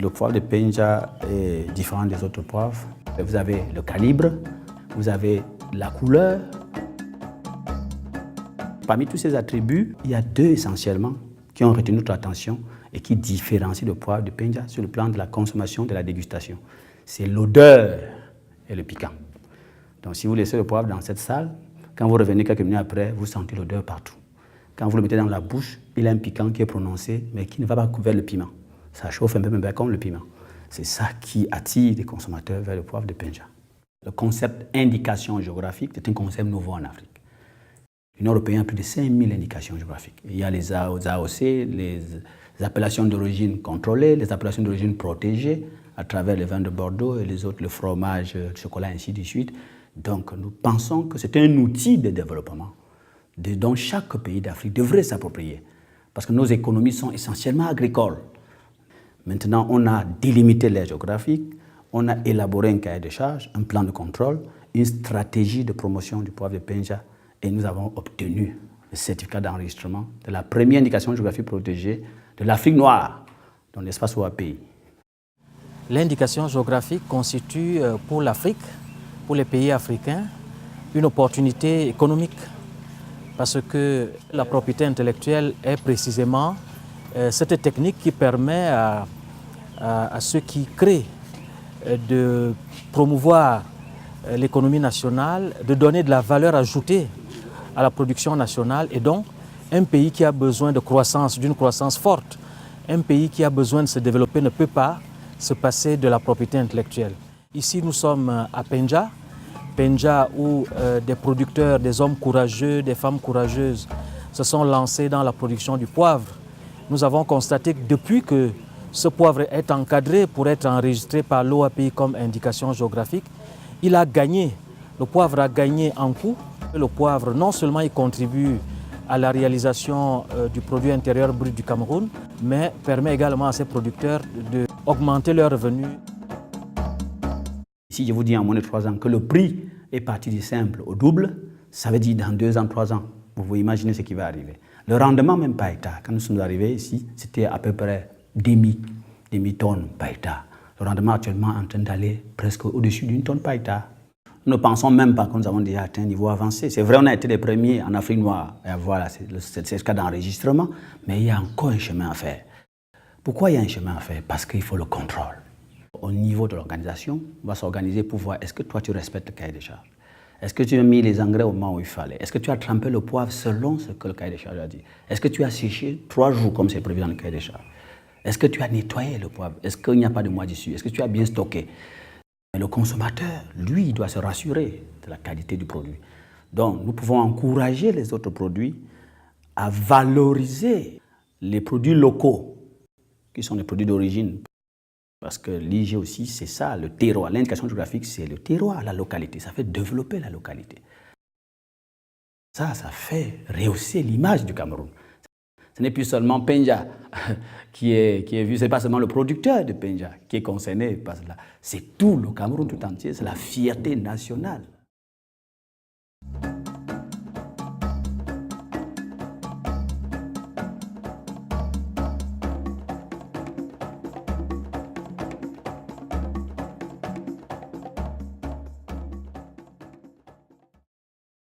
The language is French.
Le poivre de Penja est différent des autres poivres. Vous avez le calibre, vous avez la couleur. Parmi tous ces attributs, il y a deux essentiellement qui ont retenu notre attention et qui différencient le poivre de Penja sur le plan de la consommation, de la dégustation. C'est l'odeur et le piquant. Donc si vous laissez le poivre dans cette salle, quand vous revenez quelques minutes après, vous sentez l'odeur partout. Quand vous le mettez dans la bouche, il a un piquant qui est prononcé, mais qui ne va pas vers le piment. Ça chauffe un peu, mais comme le piment. C'est ça qui attire les consommateurs vers le poivre de Penja. Le concept indication géographique, c'est un concept nouveau en Afrique. L'Union européenne a plus de 5000 indications géographiques. Il y a les AOC, les appellations d'origine contrôlées, les appellations d'origine protégées, à travers les vins de Bordeaux et les autres, le fromage, le chocolat, ainsi de suite. Donc nous pensons que c'est un outil de développement dont chaque pays d'Afrique devrait s'approprier. Parce que nos économies sont essentiellement agricoles. Maintenant, on a délimité l'aire géographique, on a élaboré un cahier de charges, un plan de contrôle, une stratégie de promotion du poivre de Penja et nous avons obtenu le certificat d'enregistrement de la première indication géographique protégée de l'Afrique noire dans l'espace OAPI. L'indication géographique constitue pour l'Afrique, pour les pays africains, une opportunité économique parce que la propriété intellectuelle est précisément cette technique qui permet à ceux qui créent de promouvoir l'économie nationale, de donner de la valeur ajoutée à la production nationale et donc un pays qui a besoin de croissance, d'une croissance forte, un pays qui a besoin de se développer ne peut pas se passer de la propriété intellectuelle. Ici nous sommes à Penja, où des producteurs, des hommes courageux, des femmes courageuses se sont lancés dans la production du poivre. Nous avons constaté que depuis que ce poivre est encadré pour être enregistré par l'OAPI comme indication géographique, il a gagné, le poivre a gagné en coût. Le poivre, non seulement il contribue à la réalisation du produit intérieur brut du Cameroun, mais permet également à ces producteurs d'augmenter leurs revenus. Si je vous dis en moins de 3 ans que le prix est parti du simple au double, ça veut dire dans 2 ans, 3 ans, vous pouvez imaginer ce qui va arriver. Le rendement même par hectare, quand nous sommes arrivés ici, c'était à peu près demi-tonne par hectare. Le rendement actuellement est en train d'aller presque au-dessus d'une tonne par hectare. Nous ne pensons même pas que nous avons déjà atteint un niveau avancé. C'est vrai, on a été les premiers en Afrique noire à avoir ce cas d'enregistrement, mais il y a encore un chemin à faire. Pourquoi il y a un chemin à faire? Parce qu'il faut le contrôle. Au niveau de l'organisation, on va s'organiser pour voir est-ce que toi tu respectes le cahier des charges? Est-ce que tu as mis les engrais au moment où il fallait? Est-ce que tu as trempé le poivre selon ce que le cahier des charges a dit? Est-ce que tu as séché 3 jours comme c'est prévu dans le cahier des charges? Est-ce que tu as nettoyé le poivre? Est-ce qu'il n'y a pas de moisissure? Est-ce que tu as bien stocké? Mais le consommateur, lui, il doit se rassurer de la qualité du produit. Donc, nous pouvons encourager les autres produits à valoriser les produits locaux, qui sont les produits d'origine. Parce que l'IG aussi, c'est ça, le terroir. L'indication géographique, c'est le terroir, la localité. Ça fait développer la localité. Ça fait rehausser l'image du Cameroun. Ce n'est plus seulement Penja qui est vu, ce n'est pas seulement le producteur de Penja qui est concerné par cela. C'est tout le Cameroun tout entier, c'est la fierté nationale.